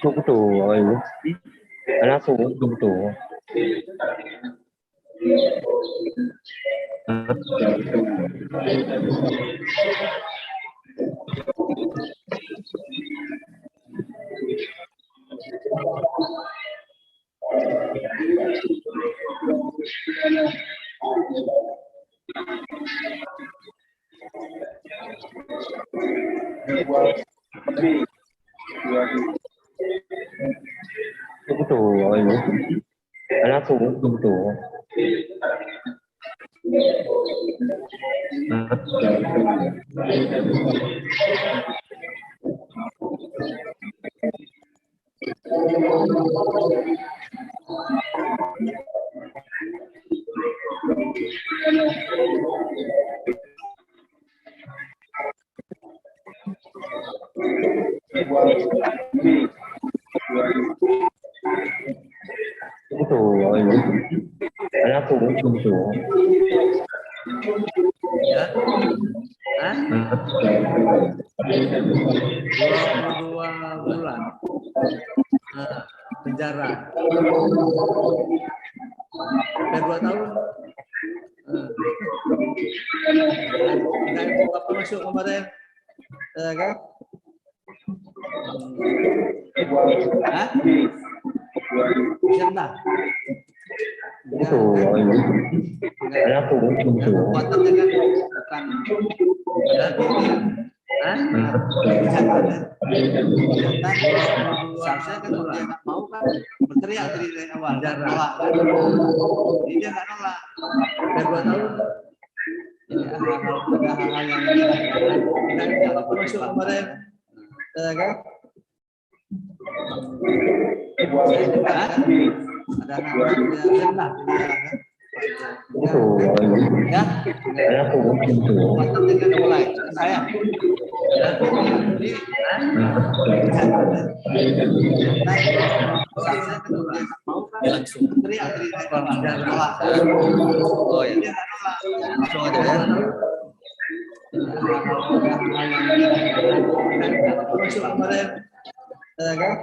Đúng tù rồi, nó xuống đúng tù. Đúng tù rồi, nó xuống đúng tù. Đúng tù rồi, nó xuống đúng tù. Ya. Hah? 22 bulan penjara. Sampai 2 tahun. Enggak Bapak masuk kemarin. Kan? Hah? Bisa enggak? Đúng tù rồi, nó xuống đúng tù. Kekuatannya kan bukan diri. Hah? Kejahatan. Seharusnya kan kalau dia nggak mau kan berteriak dari awal. Nolak kan? Jadi dia nggak nolak. Sampai 2 tahun. Ini ada hal-hal yang enggak Bapak masuk kemarin. Kan? Ada anak-anak dia kan? Itu Ya, ada aku itu. mantap dengan mulai. Saya. Jadi, mau kan langsung teriak nolak. Oh ya, langsung aja ya. Masuk kemarin, kan?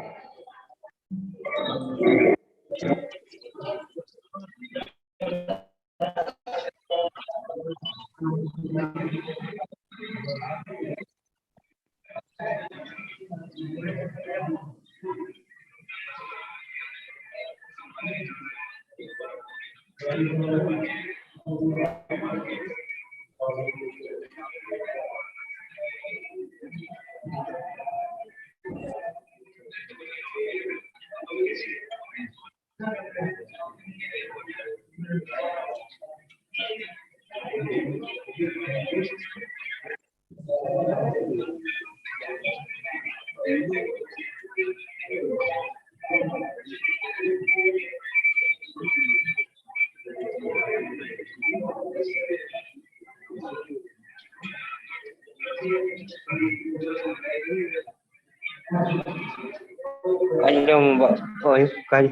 Kayo Mbak. Oh, kayo.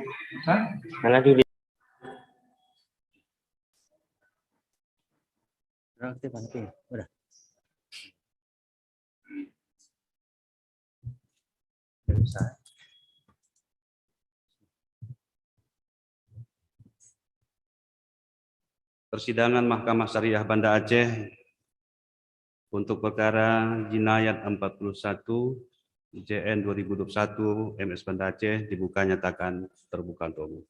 Mana di Udah. Persidangan Mahkamah Syariah Banda Aceh untuk perkara Jinayat 41 JN 2021 MS Banda Aceh dibuka nyatakan terbuka untuk umum.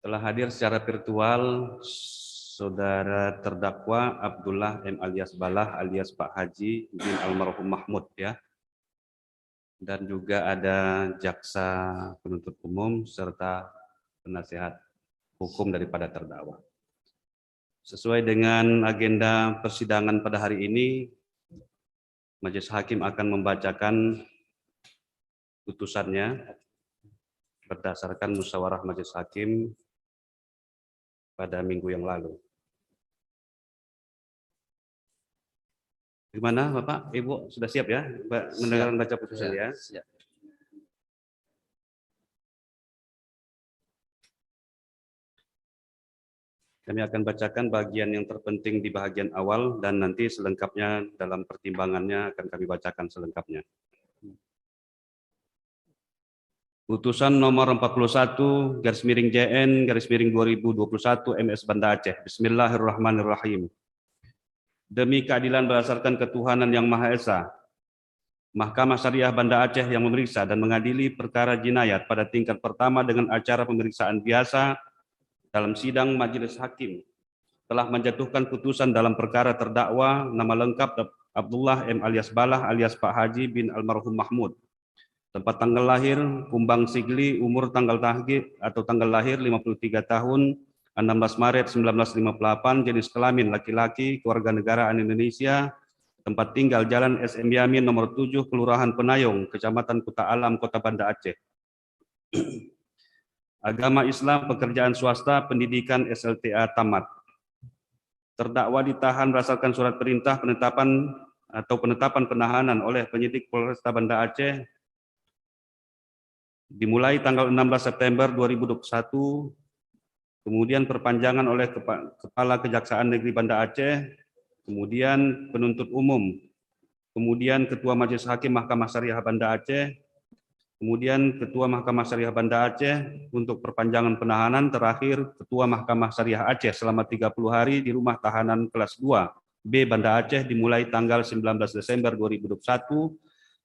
Telah hadir secara virtual saudara terdakwa Abdullah M alias Balah alias Pak Haji bin Almarhum Mahmud ya. Dan juga ada jaksa penuntut umum serta penasihat hukum daripada terdakwa. Sesuai dengan agenda persidangan pada hari ini, Majelis Hakim akan membacakan putusannya berdasarkan musyawarah Majelis Hakim pada minggu yang lalu. Gimana Bapak, Ibu sudah siap ya mendengarkan baca putusan ya? Siap. Kami akan bacakan bagian yang terpenting di bagian awal dan nanti selengkapnya dalam pertimbangannya akan kami bacakan selengkapnya. Putusan nomor 41 /JN 2021 MS Banda Aceh. Bismillahirrahmanirrahim. Demi keadilan berdasarkan ketuhanan yang Maha Esa, Mahkamah Syariah Banda Aceh yang memeriksa dan mengadili perkara jinayat pada tingkat pertama dengan acara pemeriksaan biasa dalam sidang Majelis Hakim telah menjatuhkan putusan dalam perkara terdakwa nama lengkap Abdullah M alias Balah alias Pak Haji bin Almarhum Mahmud. Tempat tanggal lahir Kumbang Sigli, umur tanggal lahir 53 tahun, 16 Maret 1958, jenis kelamin laki-laki, kewarganegaraan Indonesia, tempat tinggal Jalan SM Yamin nomor 7, Kelurahan Penayung, Kecamatan Kuta Alam, Kota Banda Aceh. Agama Islam, pekerjaan swasta, pendidikan SLTA tamat. Terdakwa ditahan berdasarkan surat perintah penetapan penahanan oleh penyidik Polresta Banda Aceh dimulai tanggal 16 September 2021, kemudian perpanjangan oleh Kepala Kejaksaan Negeri Banda Aceh, kemudian penuntut umum, kemudian Ketua Majelis Hakim Mahkamah Syariah Banda Aceh, kemudian Ketua Mahkamah Syariah Banda Aceh untuk perpanjangan penahanan, terakhir Ketua Mahkamah Syariah Aceh selama 30 hari di rumah tahanan kelas 2 B Banda Aceh dimulai tanggal 19 Desember 2021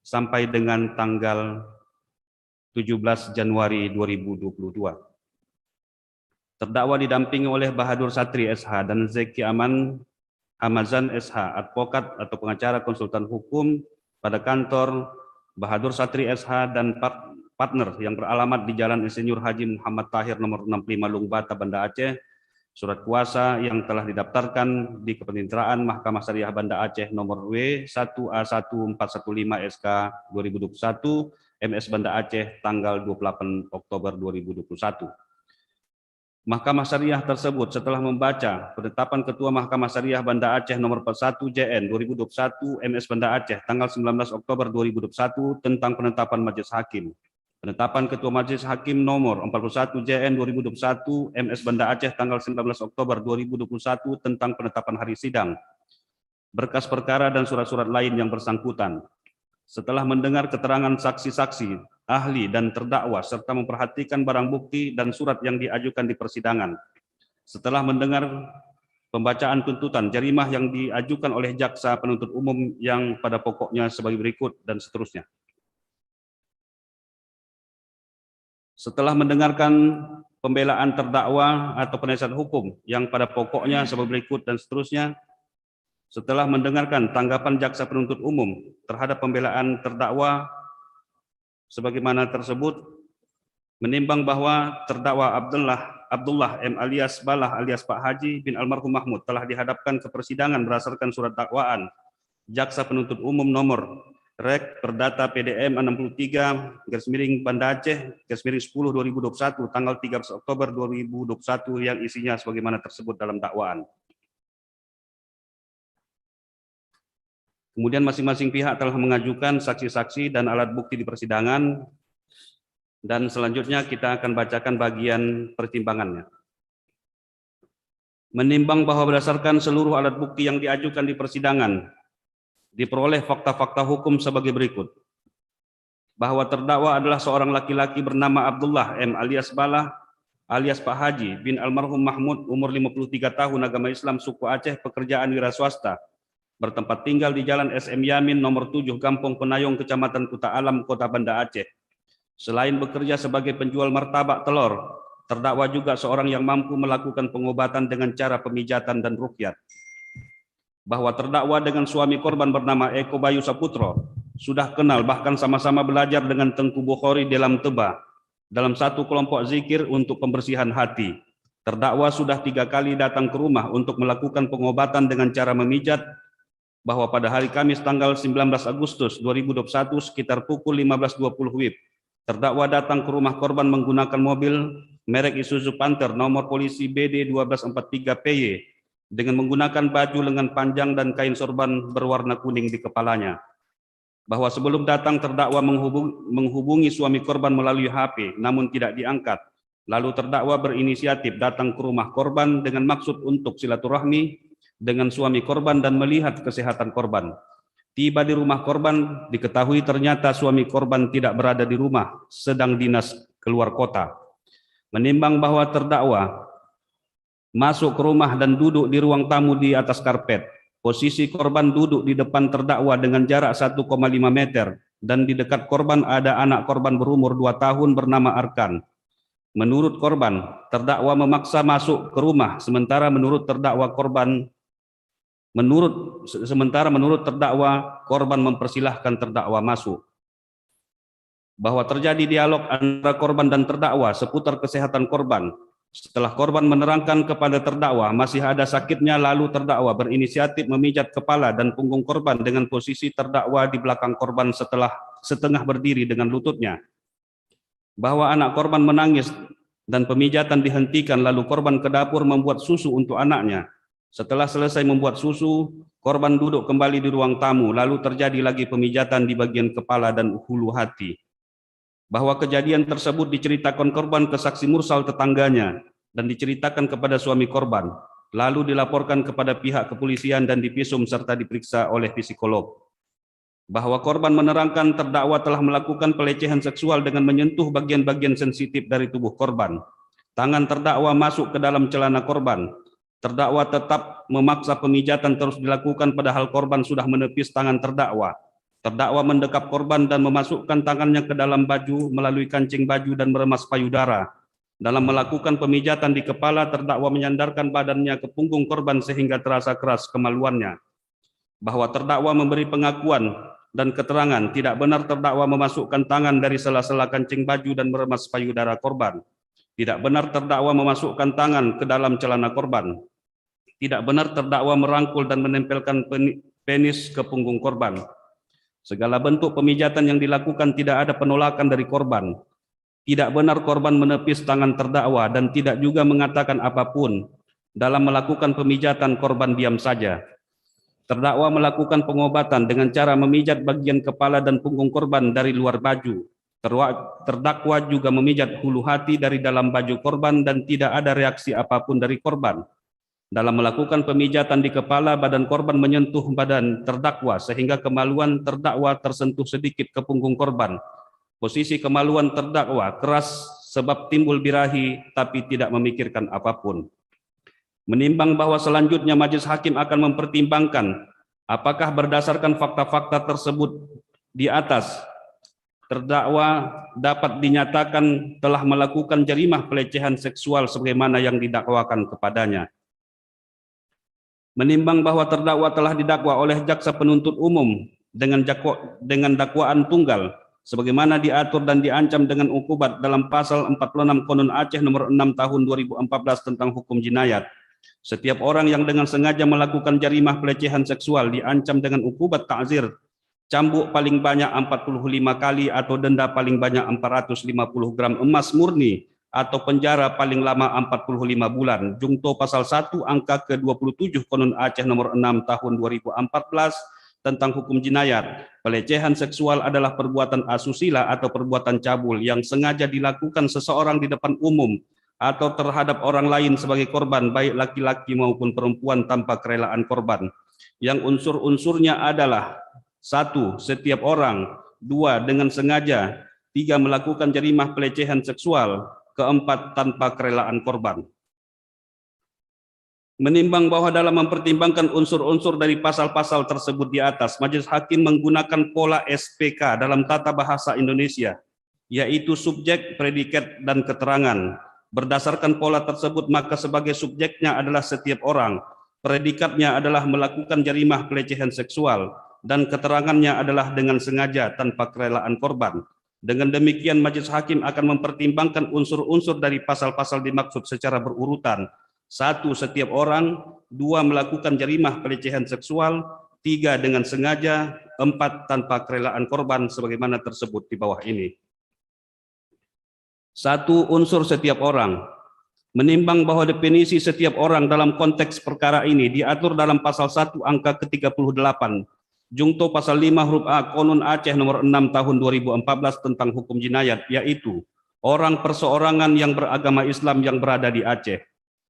sampai dengan tanggal 17 Januari 2022. Terdakwa didampingi oleh Bahadur Satri SH dan Zeki Amazan SH, advokat atau pengacara konsultan hukum pada kantor Bahadur Satri SH dan partner yang beralamat di Jalan Insinyur Haji Muhammad Tahir nomor 65 Lungbata Banda Aceh, surat kuasa yang telah didaftarkan di Kepaniteraan Mahkamah Syariah Banda Aceh nomor W1A1415 SK 2021 MS Banda Aceh tanggal 28 Oktober 2021. Mahkamah Syariah tersebut setelah membaca penetapan Ketua Mahkamah Syariah Banda Aceh nomor 41 JN 2021 MS Banda Aceh tanggal 19 Oktober 2021 tentang penetapan Majelis Hakim. Penetapan Ketua Majelis Hakim nomor 41 JN 2021 MS Banda Aceh tanggal 19 Oktober 2021 tentang penetapan hari sidang, berkas perkara dan surat-surat lain yang bersangkutan. Setelah mendengar keterangan saksi-saksi, ahli dan terdakwa serta memperhatikan barang bukti dan surat yang diajukan di persidangan. Setelah mendengar pembacaan tuntutan jarimah yang diajukan oleh jaksa penuntut umum yang pada pokoknya sebagai berikut dan seterusnya. Setelah mendengarkan pembelaan terdakwa atau penasihat hukum yang pada pokoknya sebagai berikut dan seterusnya, setelah mendengarkan tanggapan jaksa penuntut umum terhadap pembelaan terdakwa sebagaimana tersebut, menimbang bahwa terdakwa Abdullah M alias Balah alias Pak Haji bin almarhum Mahmud telah dihadapkan ke persidangan berdasarkan surat dakwaan jaksa penuntut umum nomor Rek Perdata PDM 63 Banda Aceh 10 2021 tanggal 13 Oktober 2021 yang isinya sebagaimana tersebut dalam dakwaan. Kemudian masing-masing pihak telah mengajukan saksi-saksi dan alat bukti di persidangan, dan selanjutnya kita akan bacakan bagian pertimbangannya. Menimbang bahwa berdasarkan seluruh alat bukti yang diajukan di persidangan, diperoleh fakta-fakta hukum sebagai berikut. Bahwa terdakwa adalah seorang laki-laki bernama Abdullah M alias Balah alias Pak Haji bin almarhum Mahmud, umur 53 tahun, agama Islam, suku Aceh, pekerjaan wira swasta, bertempat tinggal di Jalan SM Yamin nomor 7 Kampung Penayong, Kecamatan Kuta Alam, Kota Banda Aceh. Selain bekerja sebagai penjual martabak telur, terdakwa juga seorang yang mampu melakukan pengobatan dengan cara pemijatan dan ruqyat. Bahwa terdakwa dengan suami korban bernama Eko Bayu Saputro sudah kenal, bahkan sama-sama belajar dengan Tengku Bukhari dalam Teba dalam satu kelompok zikir untuk pembersihan hati. Terdakwa sudah 3 kali datang ke rumah untuk melakukan pengobatan dengan cara memijat. Bahwa pada hari Kamis tanggal 19 Agustus 2021 sekitar pukul 15.20 WIB, terdakwa datang ke rumah korban menggunakan mobil merek Isuzu Panther nomor polisi BD 1243 PY dengan menggunakan baju lengan panjang dan kain sorban berwarna kuning di kepalanya. Bahwa sebelum datang terdakwa menghubungi suami korban melalui HP namun tidak diangkat. Lalu terdakwa berinisiatif datang ke rumah korban dengan maksud untuk silaturahmi dengan suami korban dan melihat kesehatan korban. Tiba di rumah korban, diketahui ternyata suami korban tidak berada di rumah, sedang dinas keluar kota. Menimbang bahwa terdakwa masuk ke rumah dan duduk di ruang tamu di atas karpet. Posisi korban duduk di depan terdakwa dengan jarak 1,5 meter dan di dekat korban ada anak korban berumur 2 tahun bernama Arkan. Menurut korban, terdakwa memaksa masuk ke rumah, sementara menurut terdakwa korban mempersilahkan terdakwa masuk. Bahwa terjadi dialog antara korban dan terdakwa seputar kesehatan korban. Setelah korban menerangkan kepada terdakwa masih ada sakitnya, lalu terdakwa berinisiatif memijat kepala dan punggung korban dengan posisi terdakwa di belakang korban setelah setengah berdiri dengan lututnya. Bahwa anak korban menangis dan pemijatan dihentikan, lalu korban ke dapur membuat susu untuk anaknya. Setelah selesai membuat susu, korban duduk kembali di ruang tamu, lalu terjadi lagi pemijatan di bagian kepala dan hulu hati. Bahwa kejadian tersebut diceritakan korban ke saksi mursal tetangganya dan diceritakan kepada suami korban, lalu dilaporkan kepada pihak kepolisian dan divisum serta diperiksa oleh psikolog. Bahwa korban menerangkan terdakwa telah melakukan pelecehan seksual dengan menyentuh bagian-bagian sensitif dari tubuh korban. Tangan terdakwa masuk ke dalam celana korban. Terdakwa tetap memaksa pemijatan terus dilakukan padahal korban sudah menepis tangan terdakwa. Terdakwa mendekap korban dan memasukkan tangannya ke dalam baju melalui kancing baju dan meremas payudara. Dalam melakukan pemijatan di kepala, terdakwa menyandarkan badannya ke punggung korban sehingga terasa keras kemaluannya. Bahwa terdakwa memberi pengakuan dan keterangan tidak benar terdakwa memasukkan tangan dari sela-sela kancing baju dan meremas payudara korban. Tidak benar terdakwa memasukkan tangan ke dalam celana korban. Tidak benar terdakwa merangkul dan menempelkan penis ke punggung korban. Segala bentuk pemijatan yang dilakukan tidak ada penolakan dari korban. Tidak benar korban menepis tangan terdakwa dan tidak juga mengatakan apapun. Dalam melakukan pemijatan, korban diam saja. Terdakwa melakukan pengobatan dengan cara memijat bagian kepala dan punggung korban dari luar baju. Terdakwa juga memijat hulu hati dari dalam baju korban dan tidak ada reaksi apapun dari korban. Dalam melakukan pemijatan di kepala, badan korban menyentuh badan terdakwa sehingga kemaluan terdakwa tersentuh sedikit ke punggung korban. Posisi kemaluan terdakwa keras sebab timbul birahi tapi tidak memikirkan apapun. Menimbang bahwa selanjutnya majelis hakim akan mempertimbangkan apakah berdasarkan fakta-fakta tersebut di atas, terdakwa dapat dinyatakan telah melakukan jarimah pelecehan seksual sebagaimana yang didakwakan kepadanya. Menimbang bahwa terdakwa telah didakwa oleh jaksa penuntut umum dengan dakwaan tunggal sebagaimana diatur dan diancam dengan ukubat dalam pasal 46 Konun Aceh nomor 6 tahun 2014 tentang hukum jinayat. Setiap orang yang dengan sengaja melakukan jarimah pelecehan seksual diancam dengan ukubat ta'zir, cambuk paling banyak 45 kali atau denda paling banyak 450 gram emas murni atau penjara paling lama 45 bulan. Jungto pasal 1 angka ke-27 Konun Aceh nomor 6 tahun 2014 tentang hukum jinayat. Pelecehan seksual adalah perbuatan asusila atau perbuatan cabul yang sengaja dilakukan seseorang di depan umum atau terhadap orang lain sebagai korban, baik laki-laki maupun perempuan tanpa kerelaan korban. Yang unsur-unsurnya adalah 1. Setiap orang. 2. Dengan sengaja. 3. Melakukan jarimah pelecehan seksual. 4. Tanpa kerelaan korban. Menimbang bahwa dalam mempertimbangkan unsur-unsur dari pasal-pasal tersebut di atas, majelis hakim menggunakan pola SPK dalam tata bahasa Indonesia, yaitu subjek, predikat, dan keterangan. Berdasarkan pola tersebut, maka sebagai subjeknya adalah setiap orang, predikatnya adalah melakukan jarimah pelecehan seksual, dan keterangannya adalah dengan sengaja tanpa kerelaan korban. Dengan demikian, majelis hakim akan mempertimbangkan unsur-unsur dari pasal-pasal dimaksud secara berurutan. 1. Setiap orang. 2. Melakukan jarimah pelecehan seksual. 3. Dengan sengaja. 4. Tanpa kerelaan korban sebagaimana tersebut di bawah ini. 1. Unsur setiap orang. Menimbang bahwa definisi setiap orang dalam konteks perkara ini diatur dalam pasal 1 angka ke-38 Jungto pasal 5 huruf A Konun Aceh nomor 6 tahun 2014 tentang hukum jinayat, yaitu orang perseorangan yang beragama Islam yang berada di Aceh.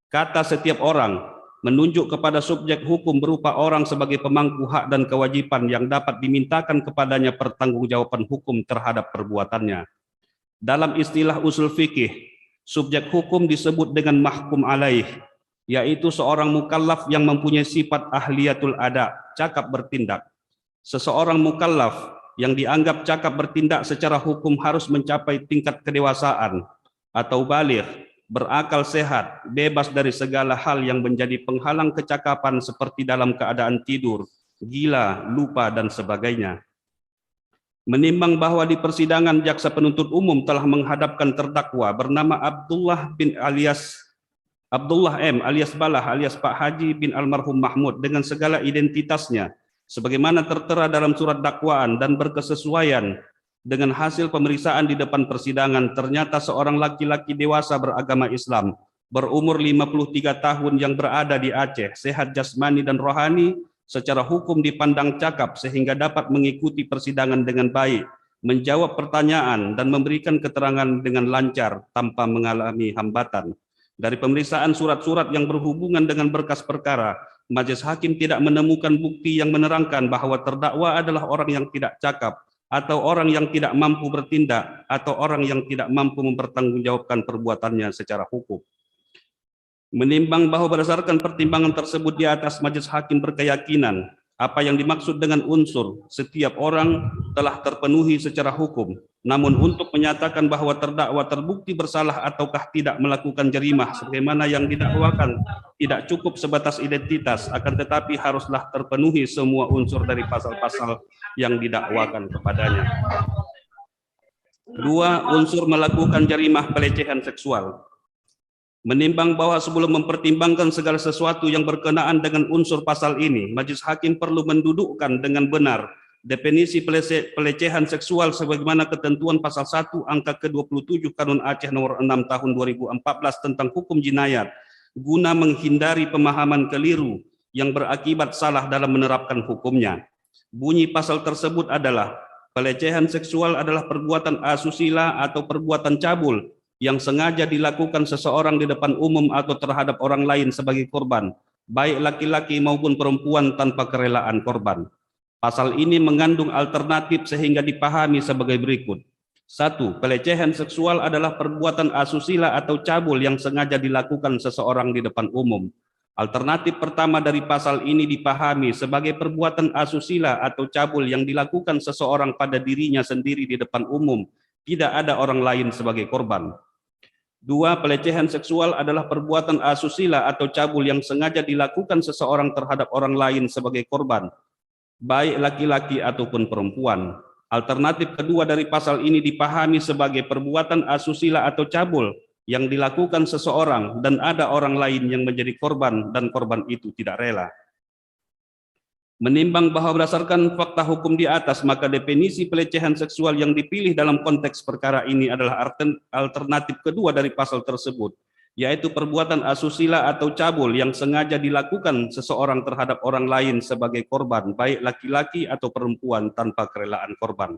Kata setiap orang menunjuk kepada subjek hukum berupa orang sebagai pemangku hak dan kewajiban yang dapat dimintakan kepadanya pertanggungjawaban hukum terhadap perbuatannya. Dalam istilah usul fikih, subjek hukum disebut dengan mahkum alaih, yaitu seorang mukallaf yang mempunyai sifat ahliyatul ada, cakap bertindak. Seseorang mukallaf yang dianggap cakap bertindak secara hukum harus mencapai tingkat kedewasaan atau baligh, berakal sehat, bebas dari segala hal yang menjadi penghalang kecakapan seperti dalam keadaan tidur, gila, lupa, dan sebagainya. Menimbang bahwa di persidangan jaksa penuntut umum telah menghadapkan terdakwa bernama Abdullah M alias Balah alias Pak Haji bin almarhum Mahmud dengan segala identitasnya sebagaimana tertera dalam surat dakwaan dan berkesesuaian dengan hasil pemeriksaan di depan persidangan. Ternyata seorang laki-laki dewasa beragama Islam berumur 53 tahun yang berada di Aceh, sehat jasmani dan rohani, secara hukum dipandang cakap sehingga dapat mengikuti persidangan dengan baik, menjawab pertanyaan dan memberikan keterangan dengan lancar tanpa mengalami hambatan. Dari pemeriksaan surat-surat yang berhubungan dengan berkas perkara, majelis hakim tidak menemukan bukti yang menerangkan bahwa terdakwa adalah orang yang tidak cakap atau orang yang tidak mampu bertindak atau orang yang tidak mampu mempertanggungjawabkan perbuatannya secara hukum. Menimbang bahwa berdasarkan pertimbangan tersebut di atas, majelis hakim berkeyakinan apa yang dimaksud dengan unsur setiap orang telah terpenuhi secara hukum. Namun untuk menyatakan bahwa terdakwa terbukti bersalah ataukah tidak melakukan jarimah sebagaimana yang didakwakan tidak cukup sebatas identitas, akan tetapi haruslah terpenuhi semua unsur dari pasal-pasal yang didakwakan kepadanya. 2. Unsur melakukan jarimah pelecehan seksual. Menimbang bahwa sebelum mempertimbangkan segala sesuatu yang berkenaan dengan unsur pasal ini, Majelis Hakim perlu mendudukkan dengan benar definisi pelecehan seksual sebagaimana ketentuan pasal 1 angka ke-27 Kanun Aceh nomor 6 tahun 2014 tentang hukum jinayat, guna menghindari pemahaman keliru yang berakibat salah dalam menerapkan hukumnya. Bunyi pasal tersebut adalah pelecehan seksual adalah perbuatan asusila atau perbuatan cabul yang sengaja dilakukan seseorang di depan umum atau terhadap orang lain sebagai korban, baik laki-laki maupun perempuan tanpa kerelaan korban. Pasal ini mengandung alternatif sehingga dipahami sebagai berikut. 1. Pelecehan seksual adalah perbuatan asusila atau cabul yang sengaja dilakukan seseorang di depan umum. Alternatif pertama dari pasal ini dipahami sebagai perbuatan asusila atau cabul yang dilakukan seseorang pada dirinya sendiri di depan umum, tidak ada orang lain sebagai korban. 2. Pelecehan seksual adalah perbuatan asusila atau cabul yang sengaja dilakukan seseorang terhadap orang lain sebagai korban, baik laki-laki ataupun perempuan. Alternatif kedua dari pasal ini dipahami sebagai perbuatan asusila atau cabul yang dilakukan seseorang dan ada orang lain yang menjadi korban dan korban itu tidak rela. Menimbang bahwa berdasarkan fakta hukum di atas, maka definisi pelecehan seksual yang dipilih dalam konteks perkara ini adalah alternatif kedua dari pasal tersebut, yaitu perbuatan asusila atau cabul yang sengaja dilakukan seseorang terhadap orang lain sebagai korban, baik laki-laki atau perempuan tanpa kerelaan korban.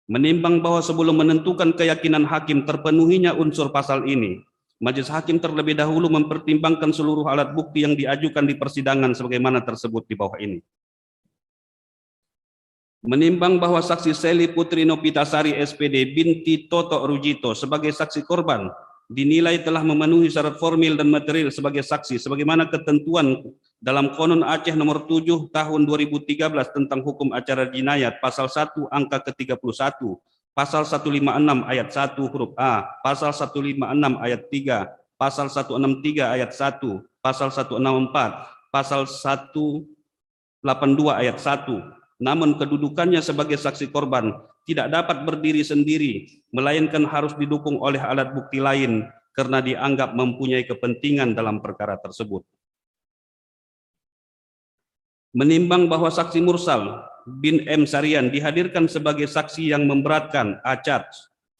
Menimbang bahwa sebelum menentukan keyakinan hakim terpenuhinya unsur pasal ini, Majelis Hakim terlebih dahulu mempertimbangkan seluruh alat bukti yang diajukan di persidangan sebagaimana tersebut di bawah ini. Menimbang bahwa saksi Seli Putri Nopitasari SPD binti Toto Rujito sebagai saksi korban dinilai telah memenuhi syarat formil dan material sebagai saksi sebagaimana ketentuan dalam Konun Aceh nomor 7 tahun 2013 tentang hukum acara jinayat pasal 1 angka ke-31, pasal 156 ayat 1 huruf A, pasal 156 ayat 3, pasal 163 ayat 1, pasal 164, pasal 182 ayat 1. Namun kedudukannya sebagai saksi korban tidak dapat berdiri sendiri, melainkan harus didukung oleh alat bukti lain karena dianggap mempunyai kepentingan dalam perkara tersebut. Menimbang bahwa saksi Mursal bin M. Sarian dihadirkan sebagai saksi yang memberatkan acat,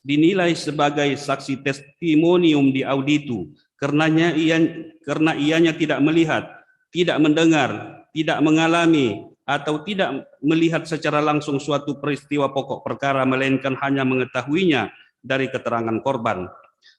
dinilai sebagai saksi testimonium di auditu, karena ianya tidak melihat, tidak mendengar, tidak mengalami, atau tidak melihat secara langsung suatu peristiwa pokok perkara, melainkan hanya mengetahuinya dari keterangan korban.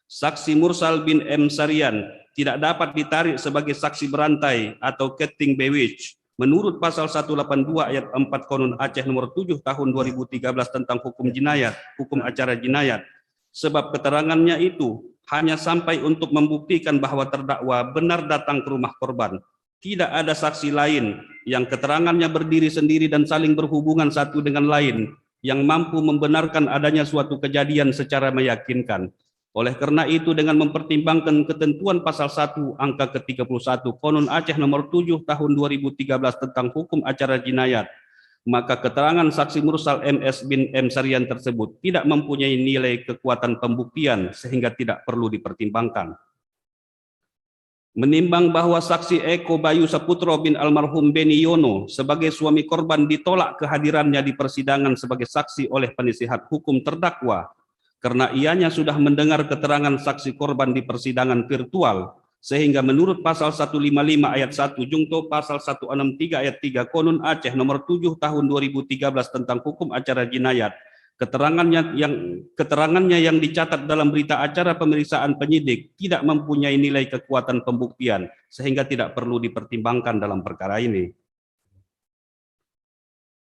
Saksi Mursal bin M. Sarian tidak dapat ditarik sebagai saksi berantai atau ketting bewitch menurut pasal 182 ayat 4 Konun Aceh nomor 7 tahun 2013 tentang hukum jinayat, hukum acara jinayat, sebab keterangannya itu hanya sampai untuk membuktikan bahwa terdakwa benar datang ke rumah korban. Tidak ada saksi lain yang keterangannya berdiri sendiri dan saling berhubungan satu dengan lain yang mampu membenarkan adanya suatu kejadian secara meyakinkan. Oleh karena itu, dengan mempertimbangkan ketentuan pasal 1 angka ke-31 Konun Aceh nomor 7 tahun 2013 tentang hukum acara jinayat, maka keterangan saksi Mursal MS bin M. Sarian tersebut tidak mempunyai nilai kekuatan pembuktian sehingga tidak perlu dipertimbangkan. Menimbang bahwa saksi Eko Bayu Saputro bin almarhum Beni Yono sebagai suami korban ditolak kehadirannya di persidangan sebagai saksi oleh penasihat hukum terdakwa, karena ianya sudah mendengar keterangan saksi korban di persidangan virtual, sehingga menurut pasal 155 ayat 1 jungto pasal 163 ayat 3 Konun Aceh nomor 7 tahun 2013 tentang hukum acara jinayat, keterangannya yang dicatat dalam berita acara pemeriksaan penyidik tidak mempunyai nilai kekuatan pembuktian, sehingga tidak perlu dipertimbangkan dalam perkara ini.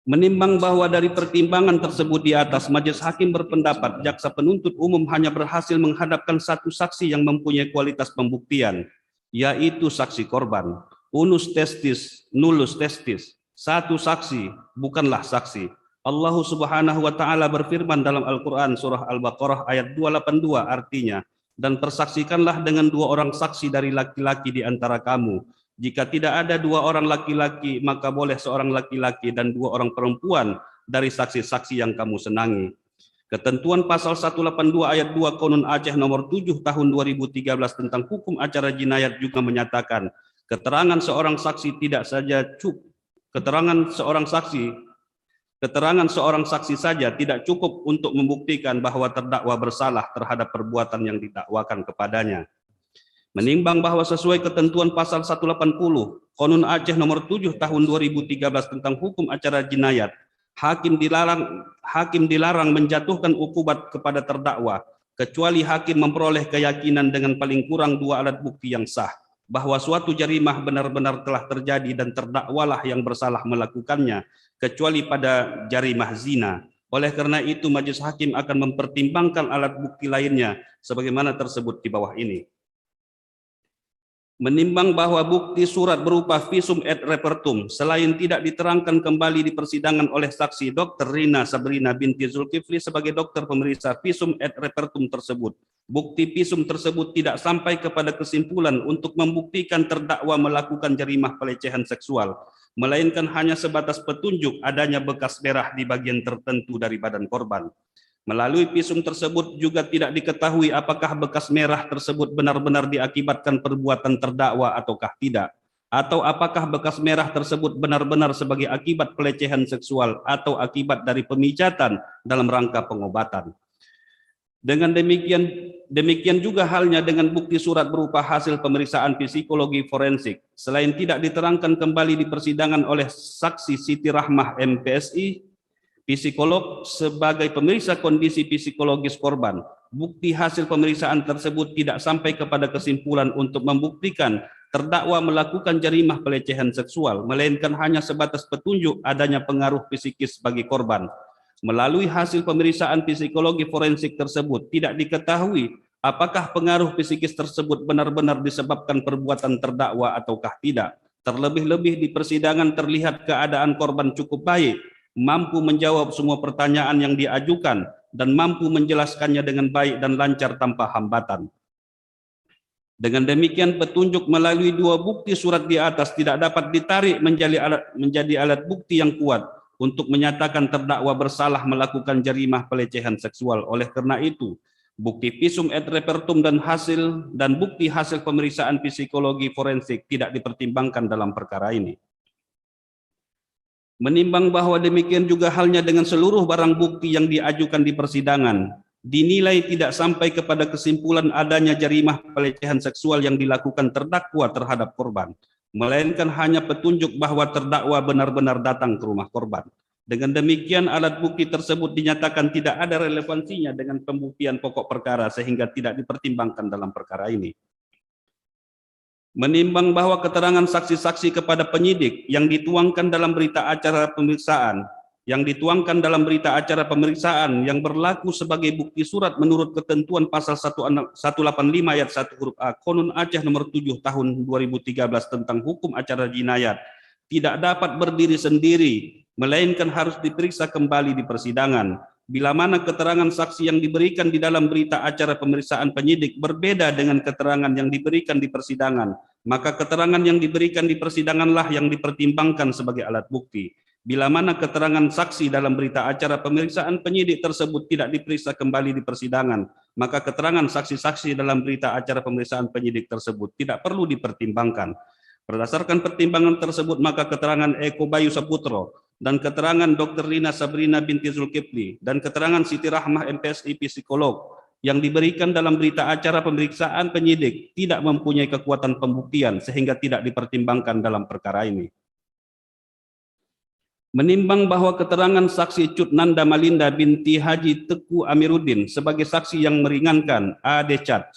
Menimbang bahwa dari pertimbangan tersebut di atas, Majelis Hakim berpendapat jaksa penuntut umum hanya berhasil menghadapkan satu saksi yang mempunyai kualitas pembuktian, yaitu saksi korban. Unus testis, nullus testis. Satu saksi bukanlah saksi. Allah Subhanahu wa taala berfirman dalam Al-Qur'an surah Al-Baqarah ayat 282, artinya, dan persaksikanlah dengan dua orang saksi dari laki-laki di antara kamu. Jika tidak ada dua orang laki-laki, maka boleh seorang laki-laki dan dua orang perempuan dari saksi-saksi yang kamu senangi. Ketentuan pasal 182 ayat 2 Konun Aceh nomor 7 tahun 2013 tentang hukum acara jinayat juga menyatakan keterangan seorang saksi tidak saja cukup, keterangan seorang saksi saja tidak cukup untuk membuktikan bahwa terdakwa bersalah terhadap perbuatan yang didakwakan kepadanya. Menimbang bahwa sesuai ketentuan pasal 180 Konun Aceh nomor 7 tahun 2013 tentang hukum acara jinayat, hakim dilarang menjatuhkan ukubat kepada terdakwa kecuali hakim memperoleh keyakinan dengan paling kurang 2 alat bukti yang sah bahwa suatu jarimah benar-benar telah terjadi dan terdakwalah yang bersalah melakukannya, kecuali pada jarimah zina. Oleh karena itu, majelis hakim akan mempertimbangkan alat bukti lainnya sebagaimana tersebut di bawah ini. Menimbang bahwa bukti surat berupa visum et repertum selain tidak diterangkan kembali di persidangan oleh saksi Dr. Rina Sabrina binti Zulkifli sebagai dokter pemeriksa visum et repertum tersebut, bukti visum tersebut tidak sampai kepada kesimpulan untuk membuktikan terdakwa melakukan jarimah pelecehan seksual, melainkan hanya sebatas petunjuk adanya bekas merah di bagian tertentu dari badan korban. Melalui visum tersebut juga tidak diketahui apakah bekas merah tersebut benar-benar diakibatkan perbuatan terdakwa ataukah tidak, atau apakah bekas merah tersebut benar-benar sebagai akibat pelecehan seksual atau akibat dari pemijatan dalam rangka pengobatan. Dengan demikian juga halnya dengan bukti surat berupa hasil pemeriksaan psikologi forensik. Selain tidak diterangkan kembali di persidangan oleh saksi Siti Rahmah MPSI, psikolog sebagai pemeriksa kondisi psikologis korban, bukti hasil pemeriksaan tersebut tidak sampai kepada kesimpulan untuk membuktikan terdakwa melakukan jarimah pelecehan seksual, melainkan hanya sebatas petunjuk adanya pengaruh psikis bagi korban. Melalui hasil pemeriksaan psikologi forensik tersebut tidak diketahui apakah pengaruh psikis tersebut benar-benar disebabkan perbuatan terdakwa ataukah tidak. Terlebih-lebih di persidangan terlihat keadaan korban cukup baik, mampu menjawab semua pertanyaan yang diajukan, dan mampu menjelaskannya dengan baik dan lancar tanpa hambatan. Dengan demikian, petunjuk melalui 2 bukti surat di atas tidak dapat ditarik menjadi alat bukti yang kuat untuk menyatakan terdakwa bersalah melakukan jarimah pelecehan seksual. Oleh karena itu, bukti visum et repertum dan bukti hasil pemeriksaan psikologi forensik tidak dipertimbangkan dalam perkara ini. Menimbang bahwa demikian juga halnya dengan seluruh barang bukti yang diajukan di persidangan, dinilai tidak sampai kepada kesimpulan adanya jarimah pelecehan seksual yang dilakukan terdakwa terhadap korban, melainkan hanya petunjuk bahwa terdakwa benar-benar datang ke rumah korban. Dengan demikian, alat bukti tersebut dinyatakan tidak ada relevansinya dengan pembuktian pokok perkara sehingga tidak dipertimbangkan dalam perkara ini. Menimbang bahwa keterangan saksi-saksi kepada penyidik yang dituangkan dalam berita acara pemeriksaan yang berlaku sebagai bukti surat menurut ketentuan pasal 185 ayat 1 huruf A Konun Aceh nomor 7 tahun 2013 tentang hukum acara jinayat tidak dapat berdiri sendiri, melainkan harus diperiksa kembali di persidangan. Bila mana keterangan saksi yang diberikan di dalam berita acara pemeriksaan penyidik berbeda dengan keterangan yang diberikan di persidangan, maka keterangan yang diberikan di persidanganlah yang dipertimbangkan sebagai alat bukti. Bila mana keterangan saksi dalam berita acara pemeriksaan penyidik tersebut tidak diperiksa kembali di persidangan, maka keterangan saksi-saksi dalam berita acara pemeriksaan penyidik tersebut tidak perlu dipertimbangkan. Berdasarkan pertimbangan tersebut, maka keterangan Eko Bayu Saputro dan keterangan Dr. Rina Sabrina binti Zulkifli dan keterangan Siti Rahmah MPSI psikolog yang diberikan dalam berita acara pemeriksaan penyidik tidak mempunyai kekuatan pembuktian sehingga tidak dipertimbangkan dalam perkara ini. Menimbang bahwa keterangan saksi Cut Nanda Malinda binti Haji Teku Amiruddin sebagai saksi yang meringankan ADCAT,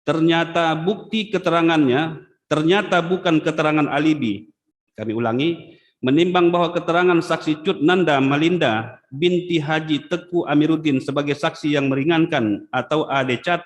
ternyata bukti keterangannya ternyata bukan keterangan alibi. Kami ulangi, menimbang bahwa keterangan saksi Cut Nanda Malinda binti Haji Teku Amiruddin sebagai saksi yang meringankan atau ADCAT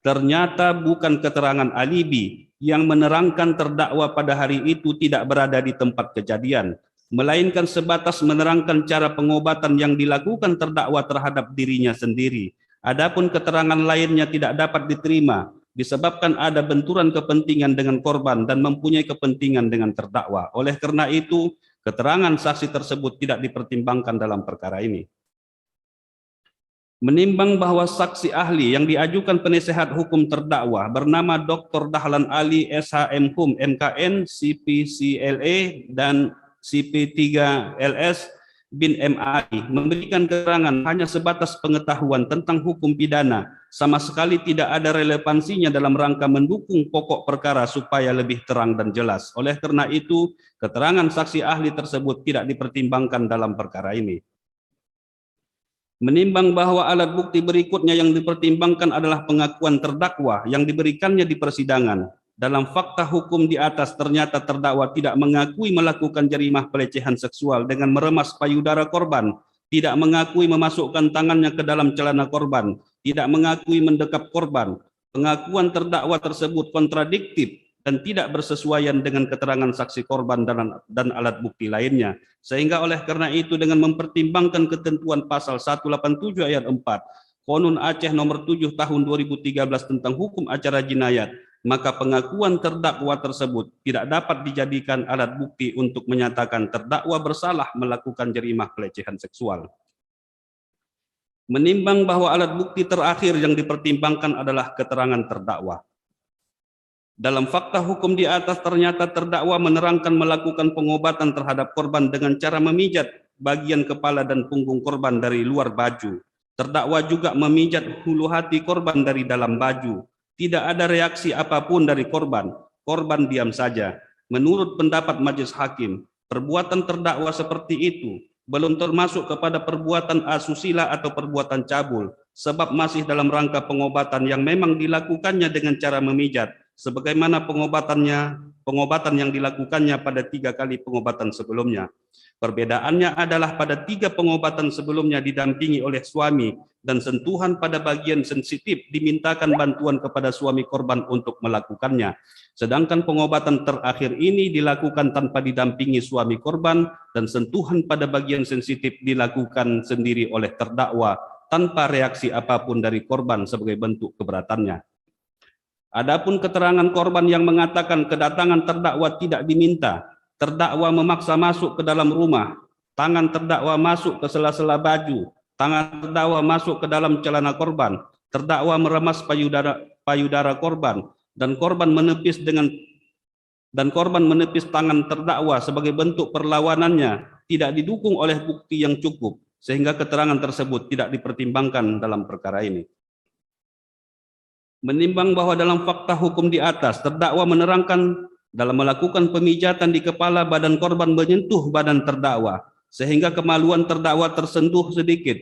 ternyata bukan keterangan alibi yang menerangkan terdakwa pada hari itu tidak berada di tempat kejadian, melainkan sebatas menerangkan cara pengobatan yang dilakukan terdakwa terhadap dirinya sendiri. Adapun keterangan lainnya tidak dapat diterima disebabkan ada benturan kepentingan dengan korban dan mempunyai kepentingan dengan terdakwa. Oleh karena itu, keterangan saksi tersebut tidak dipertimbangkan dalam perkara ini. Menimbang bahwa saksi ahli yang diajukan penasehat hukum terdakwa bernama Dr. Dahlan Ali SHM Hum MKN CPCLE dan CP3LS bin MAI memberikan keterangan hanya sebatas pengetahuan tentang hukum pidana, sama sekali tidak ada relevansinya dalam rangka mendukung pokok perkara supaya lebih terang dan jelas. Oleh karena itu, keterangan saksi ahli tersebut tidak dipertimbangkan dalam perkara ini. Menimbang bahwa alat bukti berikutnya yang dipertimbangkan adalah pengakuan terdakwa yang diberikannya di persidangan. Dalam fakta hukum di atas ternyata terdakwa tidak mengakui melakukan jarimah pelecehan seksual dengan meremas payudara korban, tidak mengakui memasukkan tangannya ke dalam celana korban, tidak mengakui mendekap korban. Pengakuan terdakwa tersebut kontradiktif dan tidak bersesuaian dengan keterangan saksi korban dan alat bukti lainnya. Sehingga oleh karena itu dengan mempertimbangkan ketentuan pasal 187 ayat 4 Konun Aceh nomor 7 tahun 2013 tentang hukum acara jinayat, maka pengakuan terdakwa tersebut tidak dapat dijadikan alat bukti untuk menyatakan terdakwa bersalah melakukan jarimah pelecehan seksual. Menimbang bahwa alat bukti terakhir yang dipertimbangkan adalah keterangan terdakwa. Dalam fakta hukum di atas ternyata terdakwa menerangkan melakukan pengobatan terhadap korban dengan cara memijat bagian kepala dan punggung korban dari luar baju. Terdakwa juga memijat hulu hati korban dari dalam baju. Tidak ada reaksi apapun dari korban. Korban diam saja. Menurut pendapat majelis hakim, perbuatan terdakwa seperti itu belum termasuk kepada perbuatan asusila atau perbuatan cabul, sebab masih dalam rangka pengobatan yang memang dilakukannya dengan cara memijat, sebagaimana pengobatan yang dilakukannya pada 3 kali pengobatan sebelumnya. Perbedaannya adalah pada 3 pengobatan sebelumnya didampingi oleh suami dan sentuhan pada bagian sensitif dimintakan bantuan kepada suami korban untuk melakukannya. Sedangkan pengobatan terakhir ini dilakukan tanpa didampingi suami korban dan sentuhan pada bagian sensitif dilakukan sendiri oleh terdakwa tanpa reaksi apapun dari korban sebagai bentuk keberatannya. Adapun keterangan korban yang mengatakan kedatangan terdakwa tidak diminta, terdakwa memaksa masuk ke dalam rumah, tangan terdakwa masuk ke sela-sela baju, tangan terdakwa masuk ke dalam celana korban, terdakwa meremas payudara korban, dan korban menepis tangan terdakwa sebagai bentuk perlawanannya tidak didukung oleh bukti yang cukup, sehingga keterangan tersebut tidak dipertimbangkan dalam perkara ini. Menimbang bahwa dalam fakta hukum di atas, terdakwa menerangkan dalam melakukan pemijatan di kepala badan korban menyentuh badan terdakwa, sehingga kemaluan terdakwa tersentuh sedikit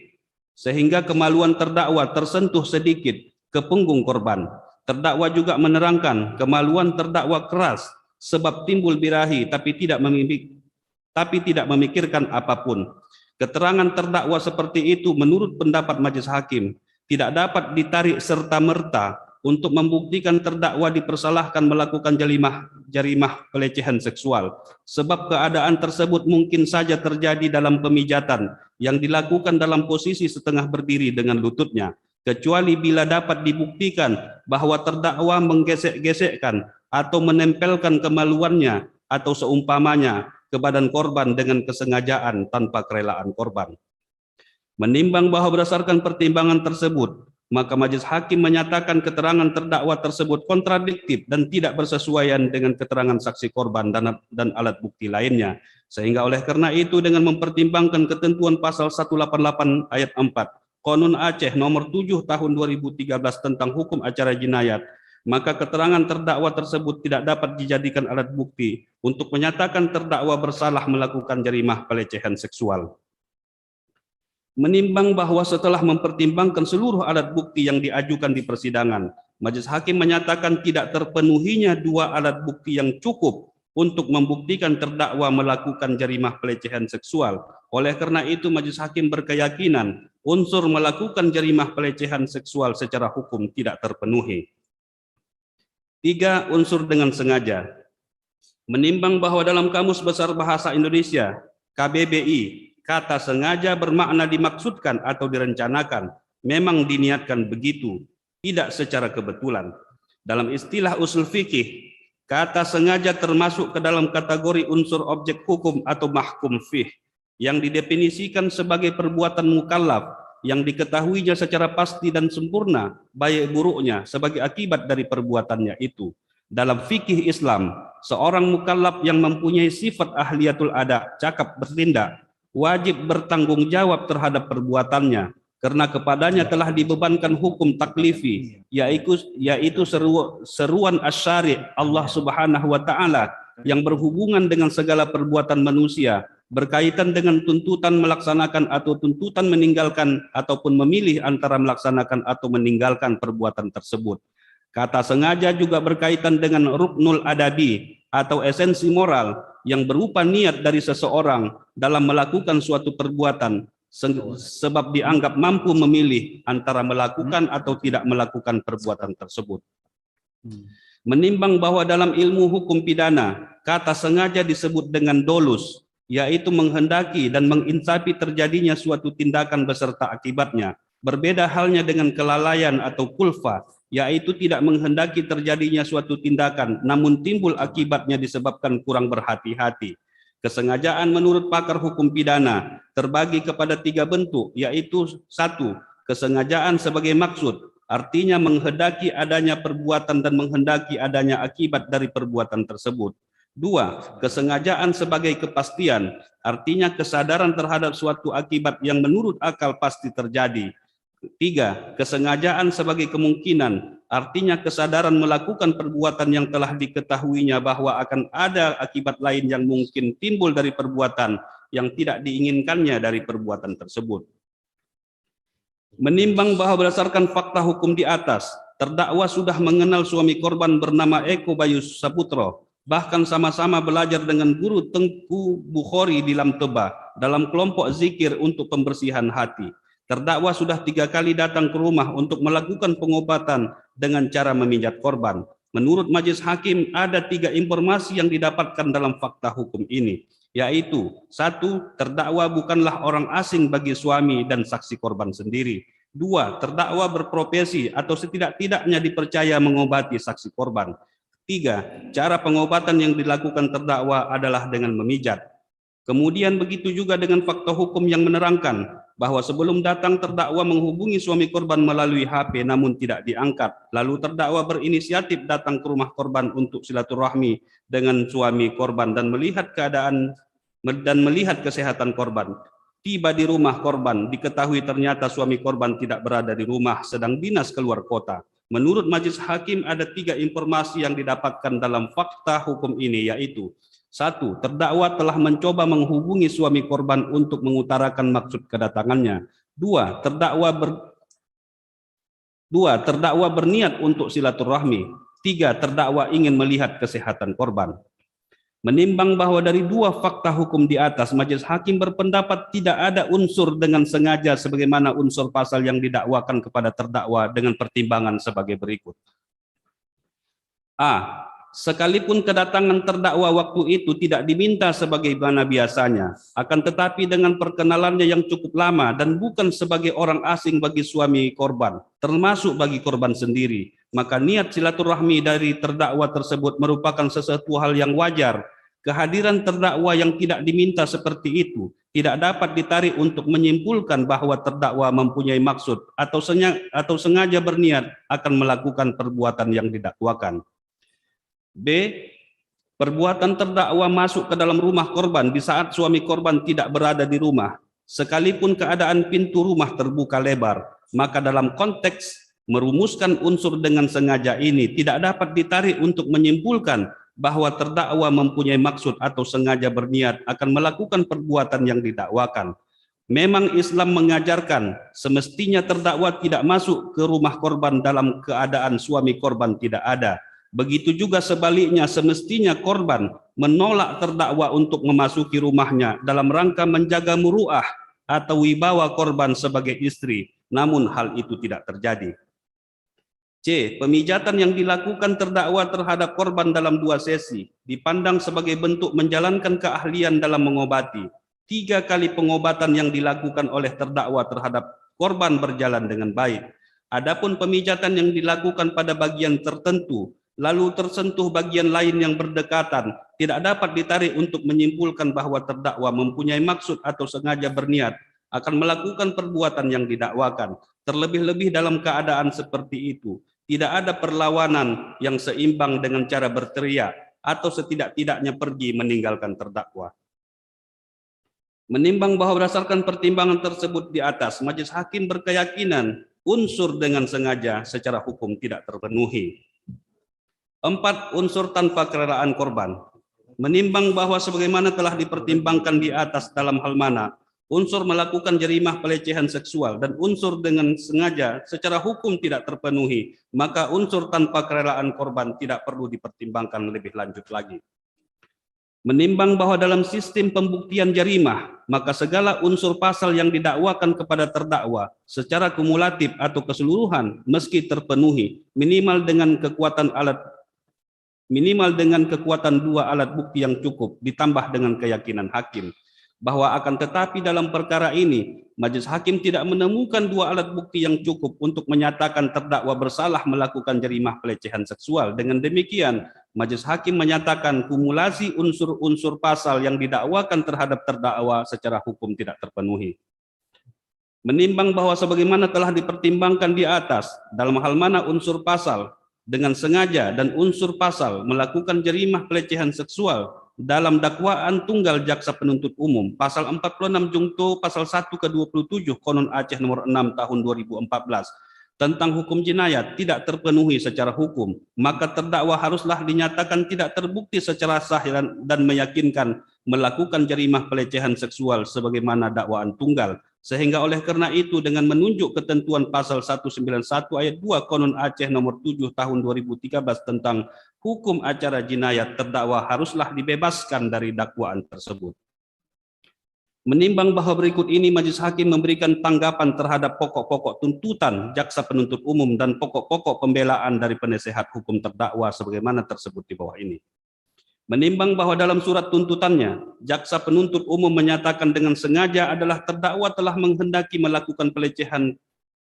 ke punggung korban. Terdakwa juga menerangkan kemaluan terdakwa keras sebab timbul birahi tapi tidak memikirkan apapun. Keterangan terdakwa seperti itu menurut pendapat majelis hakim tidak dapat ditarik serta-merta untuk membuktikan terdakwa dipersalahkan melakukan jarimah pelecehan seksual, sebab keadaan tersebut mungkin saja terjadi dalam pemijatan yang dilakukan dalam posisi setengah berdiri dengan lututnya, kecuali bila dapat dibuktikan bahwa terdakwa menggesek-gesekkan atau menempelkan kemaluannya atau seumpamanya ke badan korban dengan kesengajaan tanpa kerelaan korban. Menimbang bahwa berdasarkan pertimbangan tersebut, maka majelis hakim menyatakan keterangan terdakwa tersebut kontradiktif dan tidak bersesuaian dengan keterangan saksi korban dan alat bukti lainnya. Sehingga oleh karena itu dengan mempertimbangkan ketentuan pasal 188 ayat 4 Konun Aceh nomor 7 tahun 2013 tentang hukum acara jinayat, maka keterangan terdakwa tersebut tidak dapat dijadikan alat bukti untuk menyatakan terdakwa bersalah melakukan jarimah pelecehan seksual. Menimbang bahwa setelah mempertimbangkan seluruh alat bukti yang diajukan di persidangan, majelis hakim menyatakan tidak terpenuhinya 2 alat bukti yang cukup untuk membuktikan terdakwa melakukan jarimah pelecehan seksual. Oleh karena itu majelis hakim berkeyakinan unsur melakukan jarimah pelecehan seksual secara hukum tidak terpenuhi. 3. Unsur dengan sengaja. Menimbang bahwa dalam Kamus Besar Bahasa Indonesia KBBI kata sengaja bermakna dimaksudkan atau direncanakan, memang diniatkan begitu, tidak secara kebetulan. Dalam istilah usul fikih, kata sengaja termasuk ke dalam kategori unsur objek hukum atau mahkum fih, yang didefinisikan sebagai perbuatan mukallaf yang diketahuinya secara pasti dan sempurna baik buruknya sebagai akibat dari perbuatannya itu. Dalam fikih Islam, seorang mukallaf yang mempunyai sifat ahliyatul ada, cakap bertindak, wajib bertanggung jawab terhadap perbuatannya, karena kepadanya telah dibebankan hukum taklifi, yaitu seruan asyari' Allah Subhanahu wa taala yang berhubungan dengan segala perbuatan manusia, berkaitan dengan tuntutan melaksanakan atau tuntutan meninggalkan ataupun memilih antara melaksanakan atau meninggalkan perbuatan tersebut. Kata sengaja juga berkaitan dengan ruknul adabi atau esensi moral yang berupa niat dari seseorang dalam melakukan suatu perbuatan, sebab dianggap mampu memilih antara melakukan atau tidak melakukan perbuatan tersebut. Menimbang bahwa dalam ilmu hukum pidana, kata sengaja disebut dengan dolus, yaitu menghendaki dan menginsafi terjadinya suatu tindakan beserta akibatnya. Berbeda halnya dengan kelalaian atau kulfa, yaitu tidak menghendaki terjadinya suatu tindakan, namun timbul akibatnya disebabkan kurang berhati-hati. Kesengajaan menurut pakar hukum pidana terbagi kepada 3 bentuk, yaitu 1. Kesengajaan sebagai maksud, artinya menghendaki adanya perbuatan dan menghendaki adanya akibat dari perbuatan tersebut. 2. Kesengajaan sebagai kepastian, artinya kesadaran terhadap suatu akibat yang menurut akal pasti terjadi. 3. Kesengajaan sebagai kemungkinan, artinya kesadaran melakukan perbuatan yang telah diketahuinya bahwa akan ada akibat lain yang mungkin timbul dari perbuatan yang tidak diinginkannya dari perbuatan tersebut. Menimbang bahwa berdasarkan fakta hukum di atas, terdakwa sudah mengenal suami korban bernama Eko Bayu Saputro, bahkan sama-sama belajar dengan guru Tengku Bukhari di Lamteba dalam kelompok zikir untuk pembersihan hati. Terdakwa sudah 3 kali datang ke rumah untuk melakukan pengobatan dengan cara memijat korban. Menurut majelis hakim, ada 3 informasi yang didapatkan dalam fakta hukum ini, yaitu 1. Terdakwa bukanlah orang asing bagi suami dan saksi korban sendiri. 2. Terdakwa berprofesi atau setidak-tidaknya dipercaya mengobati saksi korban. 3. Cara pengobatan yang dilakukan terdakwa adalah dengan memijat. Kemudian begitu juga dengan fakta hukum yang menerangkan bahwa sebelum datang terdakwa menghubungi suami korban melalui HP namun tidak diangkat. Lalu terdakwa berinisiatif datang ke rumah korban untuk silaturahmi dengan suami korban dan melihat keadaan dan melihat kesehatan korban. Tiba di rumah korban, diketahui ternyata suami korban tidak berada di rumah, sedang dinas keluar kota. Menurut majelis hakim ada 3 informasi yang didapatkan dalam fakta hukum ini, yaitu 1. Terdakwa telah mencoba menghubungi suami korban untuk mengutarakan maksud kedatangannya. 2. Terdakwa berniat untuk silaturahmi. 3. Terdakwa ingin melihat kesehatan korban. Menimbang bahwa dari 2 fakta hukum di atas, majelis hakim berpendapat tidak ada unsur dengan sengaja sebagaimana unsur pasal yang didakwakan kepada terdakwa dengan pertimbangan sebagai berikut. A. Sekalipun kedatangan terdakwa waktu itu tidak diminta sebagaimana biasanya, akan tetapi dengan perkenalannya yang cukup lama dan bukan sebagai orang asing bagi suami korban, termasuk bagi korban sendiri, maka niat silaturahmi dari terdakwa tersebut merupakan sesuatu hal yang wajar. Kehadiran terdakwa yang tidak diminta seperti itu tidak dapat ditarik untuk menyimpulkan bahwa terdakwa mempunyai maksud atau sengaja berniat akan melakukan perbuatan yang didakwakan. B. Perbuatan terdakwa masuk ke dalam rumah korban di saat suami korban tidak berada di rumah, sekalipun keadaan pintu rumah terbuka lebar, maka dalam konteks merumuskan unsur dengan sengaja ini tidak dapat ditarik untuk menyimpulkan bahwa terdakwa mempunyai maksud atau sengaja berniat akan melakukan perbuatan yang didakwakan. Memang Islam mengajarkan semestinya terdakwa tidak masuk ke rumah korban dalam keadaan suami korban tidak ada. Begitu juga sebaliknya, semestinya korban menolak terdakwa untuk memasuki rumahnya dalam rangka menjaga muruah atau wibawa korban sebagai istri, namun hal itu tidak terjadi. C. Pemijatan yang dilakukan terdakwa terhadap korban dalam 2 sesi dipandang sebagai bentuk menjalankan keahlian dalam mengobati. 3 kali pengobatan yang dilakukan oleh terdakwa terhadap korban berjalan dengan baik. Adapun pemijatan yang dilakukan pada bagian tertentu lalu tersentuh bagian lain yang berdekatan, tidak dapat ditarik untuk menyimpulkan bahwa terdakwa mempunyai maksud atau sengaja berniat akan melakukan perbuatan yang didakwakan. Terlebih-lebih dalam keadaan seperti itu, tidak ada perlawanan yang seimbang dengan cara berteriak atau setidak-tidaknya pergi meninggalkan terdakwa. Menimbang bahwa berdasarkan pertimbangan tersebut di atas, majelis hakim berkeyakinan unsur dengan sengaja secara hukum tidak terpenuhi. 4. Unsur tanpa kerelaan korban. Menimbang bahwa sebagaimana telah dipertimbangkan di atas dalam hal mana unsur melakukan jerimah pelecehan seksual dan unsur dengan sengaja secara hukum tidak terpenuhi, maka unsur tanpa kerelaan korban tidak perlu dipertimbangkan lebih lanjut lagi. Menimbang bahwa dalam sistem pembuktian jerimah, maka segala unsur pasal yang didakwakan kepada terdakwa secara kumulatif atau keseluruhan meski terpenuhi minimal dengan kekuatan dua alat bukti yang cukup ditambah dengan keyakinan hakim bahwa akan tetapi dalam perkara ini majelis hakim tidak menemukan dua alat bukti yang cukup untuk menyatakan terdakwa bersalah melakukan jerimah pelecehan seksual. Dengan demikian, majelis hakim menyatakan kumulasi unsur-unsur pasal yang didakwakan terhadap terdakwa secara hukum tidak terpenuhi. Menimbang bahwa sebagaimana telah dipertimbangkan di atas, dalam hal mana unsur pasal dengan sengaja dan unsur pasal melakukan jerimah pelecehan seksual dalam dakwaan tunggal jaksa penuntut umum pasal 46 Jungto pasal 1 ke 27 Konon Aceh nomor 6 tahun 2014 tentang hukum jinayat tidak terpenuhi secara hukum, maka terdakwa haruslah dinyatakan tidak terbukti secara sah dan meyakinkan melakukan jerimah pelecehan seksual sebagaimana dakwaan tunggal. Sehingga oleh karena itu dengan menunjuk ketentuan pasal 191 ayat 2 Konon Aceh nomor 7 tahun 2013 tentang hukum acara jinayat, terdakwa haruslah dibebaskan dari dakwaan tersebut. Menimbang bahwa berikut ini majelis hakim memberikan tanggapan terhadap pokok-pokok tuntutan jaksa penuntut umum dan pokok-pokok pembelaan dari penasehat hukum terdakwa sebagaimana tersebut di bawah ini. Menimbang bahwa dalam surat tuntutannya, jaksa penuntut umum menyatakan dengan sengaja adalah terdakwa telah menghendaki melakukan pelecehan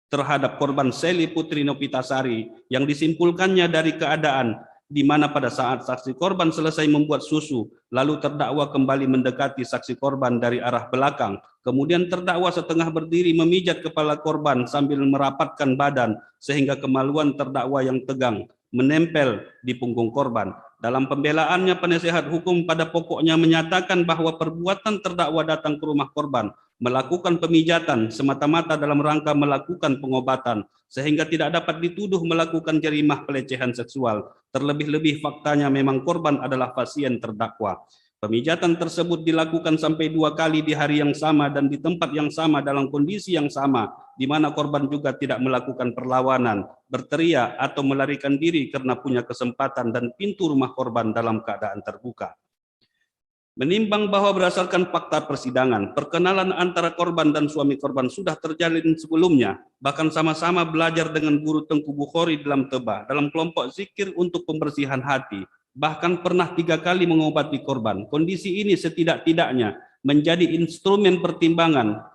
terhadap korban Seli Putri Nopitasari yang disimpulkannya dari keadaan di mana pada saat saksi korban selesai membuat susu, lalu terdakwa kembali mendekati saksi korban dari arah belakang. Kemudian terdakwa setengah berdiri memijat kepala korban sambil merapatkan badan sehingga kemaluan terdakwa yang tegang menempel di punggung korban. Dalam pembelaannya, penasehat hukum pada pokoknya menyatakan bahwa perbuatan terdakwa datang ke rumah korban, melakukan pemijatan semata-mata dalam rangka melakukan pengobatan, sehingga tidak dapat dituduh melakukan jerimah pelecehan seksual. Terlebih-lebih faktanya memang korban adalah pasien terdakwa. Pemijatan tersebut dilakukan sampai 2 kali di hari yang sama dan di tempat yang sama dalam kondisi yang sama, di mana korban juga tidak melakukan perlawanan, berteriak atau melarikan diri karena punya kesempatan dan pintu rumah korban dalam keadaan terbuka. Menimbang bahwa berdasarkan fakta persidangan, perkenalan antara korban dan suami korban sudah terjalin sebelumnya, bahkan sama-sama belajar dengan guru Tengku Bukhari dalam Tebah, dalam kelompok zikir untuk pembersihan hati, bahkan pernah 3 kali mengobati korban. Kondisi ini setidak-tidaknya menjadi instrumen pertimbangan.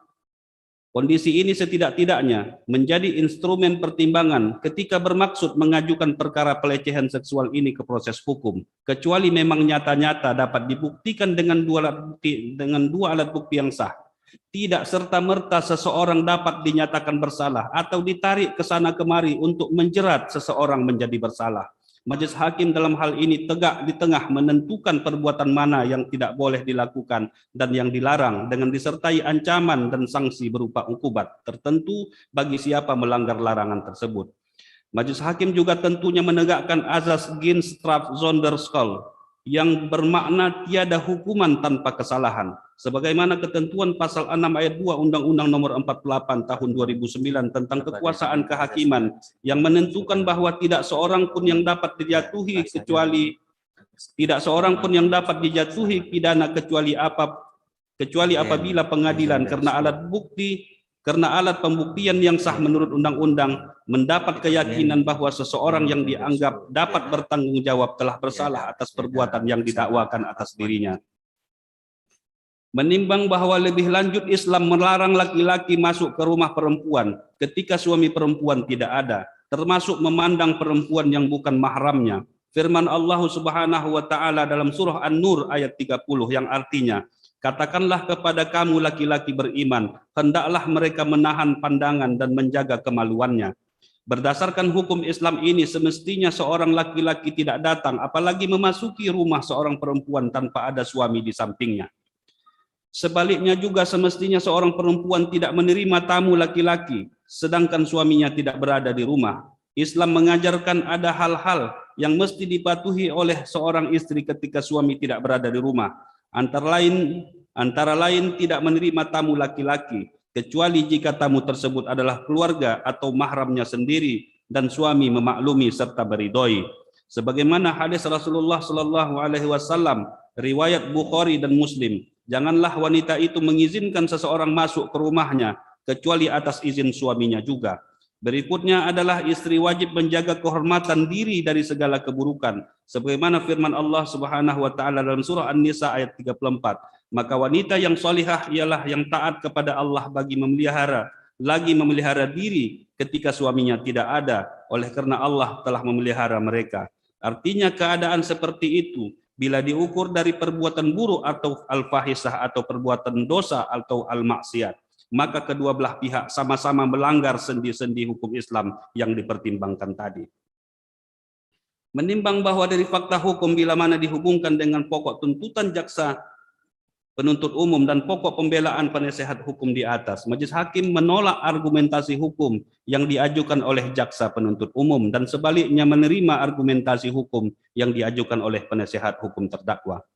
Kondisi ini setidak-tidaknya menjadi instrumen pertimbangan ketika bermaksud mengajukan perkara pelecehan seksual ini ke proses hukum, kecuali memang nyata-nyata dapat dibuktikan dengan dua alat bukti yang sah. Tidak serta-merta seseorang dapat dinyatakan bersalah atau ditarik ke sana kemari untuk menjerat seseorang menjadi bersalah. Majelis hakim dalam hal ini tegak di tengah menentukan perbuatan mana yang tidak boleh dilakukan dan yang dilarang dengan disertai ancaman dan sanksi berupa ukubat tertentu bagi siapa melanggar larangan tersebut. Majelis hakim juga tentunya menegakkan azas Ginstraf Zonderskol yang bermakna tiada hukuman tanpa kesalahan, sebagaimana ketentuan pasal 6 ayat 2 Undang-Undang nomor 48 tahun 2009 tentang kekuasaan kehakiman yang menentukan bahwa tidak seorang pun yang dapat dijatuhi pidana kecuali apabila pengadilan karena alat pembuktian yang sah menurut undang-undang mendapat keyakinan bahwa seseorang yang dianggap dapat bertanggung jawab telah bersalah atas perbuatan yang didakwakan atas dirinya. Menimbang bahwa lebih lanjut Islam melarang laki-laki masuk ke rumah perempuan ketika suami perempuan tidak ada, termasuk memandang perempuan yang bukan mahramnya. Firman Allah Subhanahu wa taala dalam surah An-Nur ayat 30 yang artinya, Katakanlah kepada kamu laki-laki beriman, hendaklah mereka menahan pandangan dan menjaga kemaluannya. Berdasarkan hukum Islam ini, semestinya seorang laki-laki tidak datang, apalagi memasuki rumah seorang perempuan tanpa ada suami di sampingnya. Sebaliknya juga semestinya seorang perempuan tidak menerima tamu laki-laki, sedangkan suaminya tidak berada di rumah. Islam mengajarkan ada hal-hal yang mesti dipatuhi oleh seorang istri ketika suami tidak berada di rumah. Antara lain tidak menerima tamu laki-laki, kecuali jika tamu tersebut adalah keluarga atau mahramnya sendiri dan suami memaklumi serta beridoi. Sebagaimana hadis Rasulullah Shallallahu Alaihi Wasallam riwayat Bukhari dan Muslim, janganlah wanita itu mengizinkan seseorang masuk ke rumahnya kecuali atas izin suaminya juga. Berikutnya adalah istri wajib menjaga kehormatan diri dari segala keburukan. Sebagaimana firman Allah Subhanahu wa taala dalam surah An-Nisa ayat 34, maka wanita yang salihah ialah yang taat kepada Allah lagi memelihara diri ketika suaminya tidak ada, oleh karena Allah telah memelihara mereka. Artinya keadaan seperti itu bila diukur dari perbuatan buruk atau al-fahisah atau perbuatan dosa atau al-maksiat, maka kedua belah pihak sama-sama melanggar sendi-sendi hukum Islam yang dipertimbangkan tadi. Menimbang bahwa dari fakta hukum bila mana dihubungkan dengan pokok tuntutan jaksa penuntut umum dan pokok pembelaan penasehat hukum di atas, majelis hakim menolak argumentasi hukum yang diajukan oleh jaksa penuntut umum dan sebaliknya menerima argumentasi hukum yang diajukan oleh penasehat hukum terdakwa.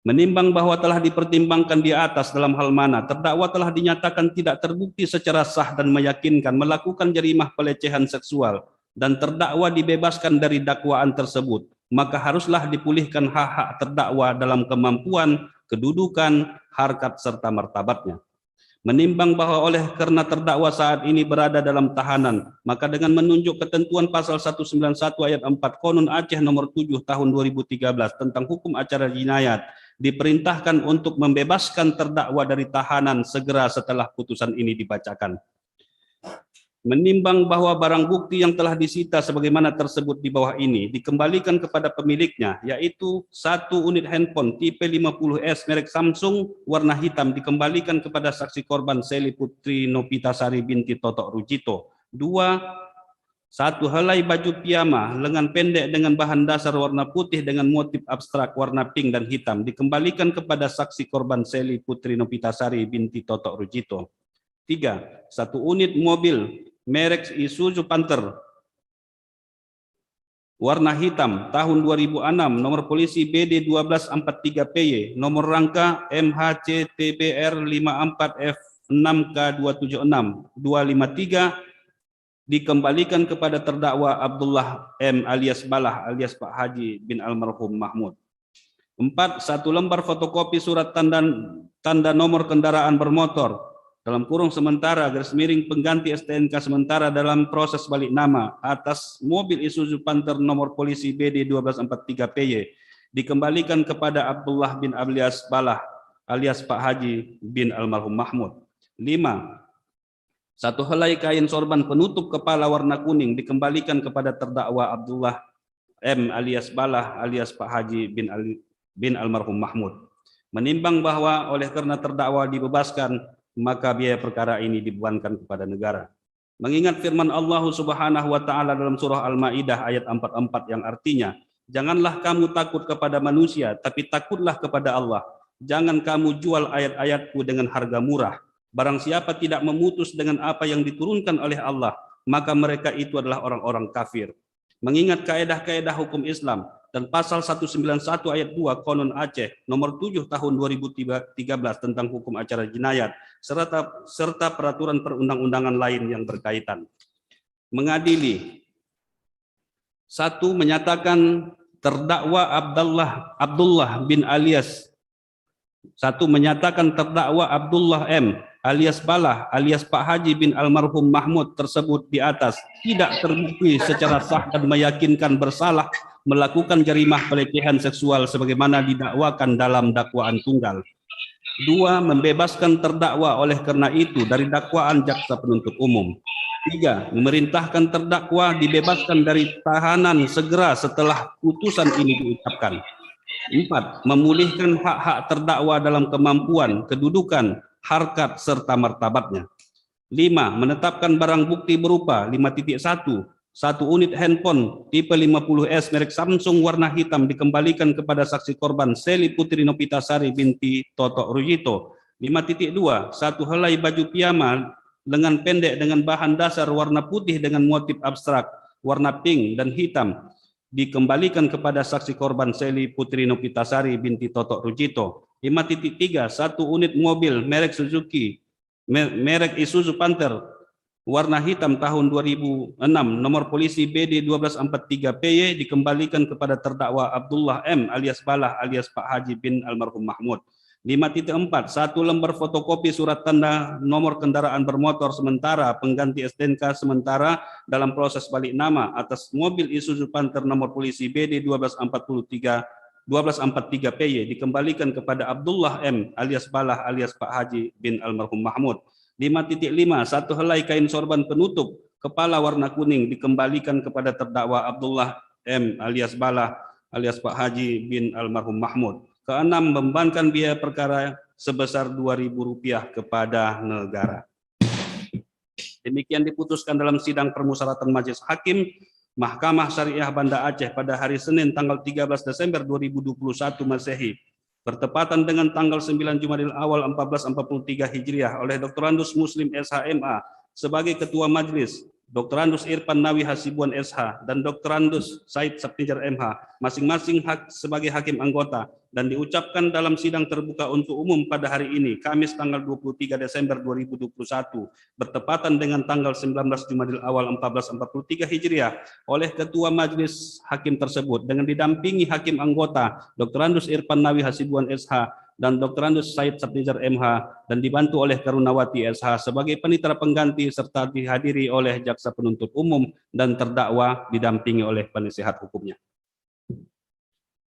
Menimbang bahwa telah dipertimbangkan di atas dalam hal mana terdakwa telah dinyatakan tidak terbukti secara sah dan meyakinkan melakukan jarimah pelecehan seksual dan terdakwa dibebaskan dari dakwaan tersebut, maka haruslah dipulihkan hak-hak terdakwa dalam kemampuan, kedudukan, harkat serta martabatnya. Menimbang bahwa oleh karena terdakwa saat ini berada dalam tahanan, maka dengan menunjuk ketentuan pasal 191 ayat 4 Konun Aceh nomor 7 tahun 2013 tentang hukum acara jinayat, diperintahkan untuk membebaskan terdakwa dari tahanan segera setelah putusan ini dibacakan. Menimbang bahwa barang bukti yang telah disita sebagaimana tersebut di bawah ini dikembalikan kepada pemiliknya, yaitu 1 unit handphone tipe 50S merek Samsung warna hitam dikembalikan kepada saksi korban Seli Putri Nopitasari binti Totok Rujito. 2. 1 helai baju piyama lengan pendek dengan bahan dasar warna putih dengan motif abstrak warna pink dan hitam dikembalikan kepada saksi korban Seli Putri Nopitasari binti Totok Rujito. 3. 1 unit mobil merek Isuzu Panther warna hitam tahun 2006 nomor polisi BD 1243PY nomor rangka MHCTBR 54F6K276 253 dikembalikan kepada terdakwa Abdullah M alias Balah alias Pak Haji bin almarhum Mahmud. 4. 1 lembar fotokopi surat tanda nomor kendaraan bermotor dalam kurung sementara garis miring pengganti STNK sementara dalam proses balik nama atas mobil Isuzu Panther nomor polisi BD 1243PY dikembalikan kepada Abdullah bin alias Balah alias Pak Haji bin almarhum Mahmud. 5. 1 helai kain sorban penutup kepala warna kuning dikembalikan kepada terdakwa Abdullah M alias Balah alias Pak Haji bin almarhum Mahmud. Menimbang bahwa oleh karena terdakwa dibebaskan, maka biaya perkara ini dibebankan kepada negara. Mengingat firman Allah Subhanahu wa taala dalam surah Al-Maidah ayat 44 yang artinya, janganlah kamu takut kepada manusia, tapi takutlah kepada Allah. Jangan kamu jual ayat-ayatku dengan harga murah. Barang siapa tidak memutus dengan apa yang diturunkan oleh Allah, maka mereka itu adalah orang-orang kafir. Mengingat kaedah-kaedah hukum Islam dan pasal 191 ayat 2 Konun Aceh nomor 7 tahun 2013 tentang hukum acara jinayat serta peraturan perundang-undangan lain yang berkaitan. Mengadili. 1. Menyatakan terdakwa Abdullah bin alias 1. Menyatakan terdakwa Abdullah M alias Balah alias Pak Haji bin almarhum Mahmud tersebut di atas tidak terbukti secara sah dan meyakinkan bersalah melakukan jarimah pelecehan seksual sebagaimana didakwakan dalam dakwaan tunggal. 2. Membebaskan terdakwa oleh karena itu dari dakwaan jaksa penuntut umum. 3. Memerintahkan terdakwa dibebaskan dari tahanan segera setelah putusan ini diucapkan. 4. Memulihkan hak-hak terdakwa dalam kemampuan, kedudukan, harkat, serta martabatnya. 5. Menetapkan barang bukti berupa 5.1. 1 unit handphone tipe 50S merek Samsung warna hitam dikembalikan kepada saksi korban Seli Putri Nopitasari binti Toto Rujito. 5.2. 1 helai baju piyama lengan pendek dengan bahan dasar warna putih dengan motif abstrak warna pink dan hitam dikembalikan kepada saksi korban Seli Putri Nopitasari binti Toto Rujito. 5.3. 1 unit mobil merek Suzuki merek Isuzu Panther warna hitam tahun 2006 nomor polisi BD 1243PY dikembalikan kepada terdakwa Abdullah M alias Balah alias Pak Haji bin almarhum Mahmud. 5.4. 1 lembar fotokopi surat tanda nomor kendaraan bermotor sementara pengganti STNK sementara dalam proses balik nama atas mobil Isuzu Panther nomor polisi BD 1243PY dikembalikan kepada Abdullah M alias Balah alias Pak Haji bin almarhum Mahmud. 5.5. 1 helai kain sorban penutup kepala warna kuning dikembalikan kepada terdakwa Abdullah M alias Balah alias Pak Haji bin almarhum Mahmud. 6. Membebankan biaya perkara sebesar Rp2.000 kepada negara. Demikian diputuskan dalam sidang permusyawaratan Majelis Hakim Mahkamah Syariah Banda Aceh pada hari Senin tanggal 13 Desember 2021 Masehi bertepatan dengan tanggal 9 Jumadil Awal 1443 Hijriah oleh Dr. Andus Muslim SHMA sebagai Ketua Majelis, Dr. Andus Irfan Nawi Hasibuan SH dan Dr. Andus Said Saptijar MH masing-masing sebagai hakim anggota dan diucapkan dalam sidang terbuka untuk umum pada hari ini Kamis tanggal 23 Desember 2021 bertepatan dengan tanggal 19 Jumadil Awal 1443 Hijriah oleh Ketua Majelis Hakim tersebut dengan didampingi hakim anggota Dr. Andus Irfan Nawi Hasibuan SH dan Dr. Andus Said Saptijar MH dan dibantu oleh Karunawati SH sebagai panitera pengganti serta dihadiri oleh jaksa penuntut umum dan terdakwa didampingi oleh penasihat hukumnya.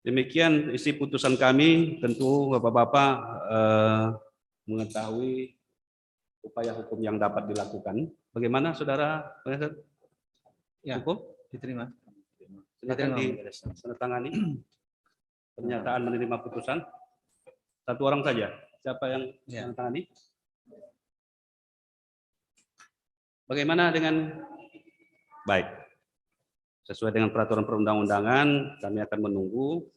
Demikian isi putusan kami. Tentu Bapak-Bapak mengetahui upaya hukum yang dapat dilakukan. Bagaimana Saudara penasihat hukum? Diterima. Silakan ditandatangani pernyataan menerima putusan. 1 orang saja. Siapa yang menandatangani? Bagaimana dengan baik? Sesuai dengan peraturan perundang-undangan, kami akan menunggu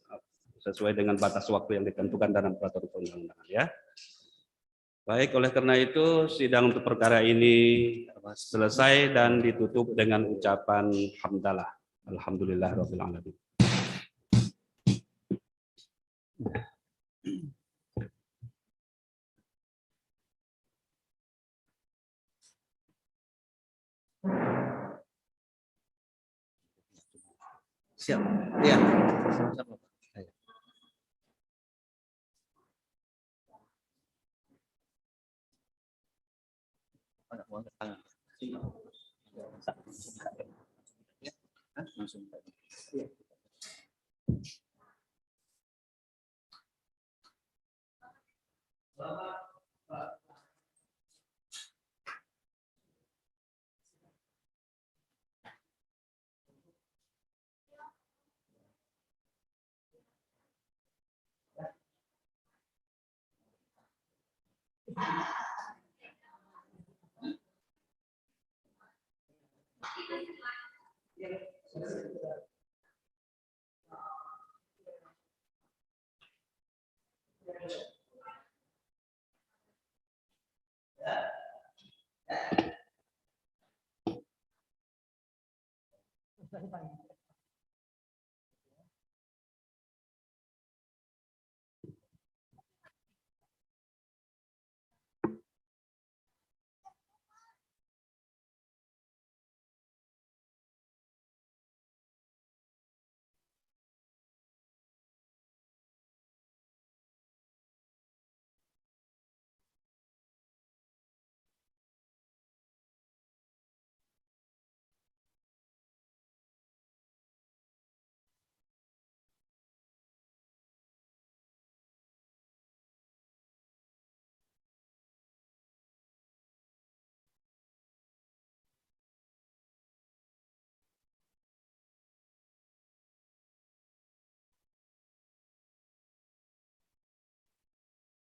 sesuai dengan batas waktu yang ditentukan dalam peraturan perundang-undangan ya. Baik, oleh karena itu sidang untuk perkara ini selesai dan ditutup dengan ucapan hamdalah. Alhamdulillahirabbil alamin. Siap. Iya. Sama-sama. Ayo. Mana mau angkat tangan? Ya. Langsung. Iya.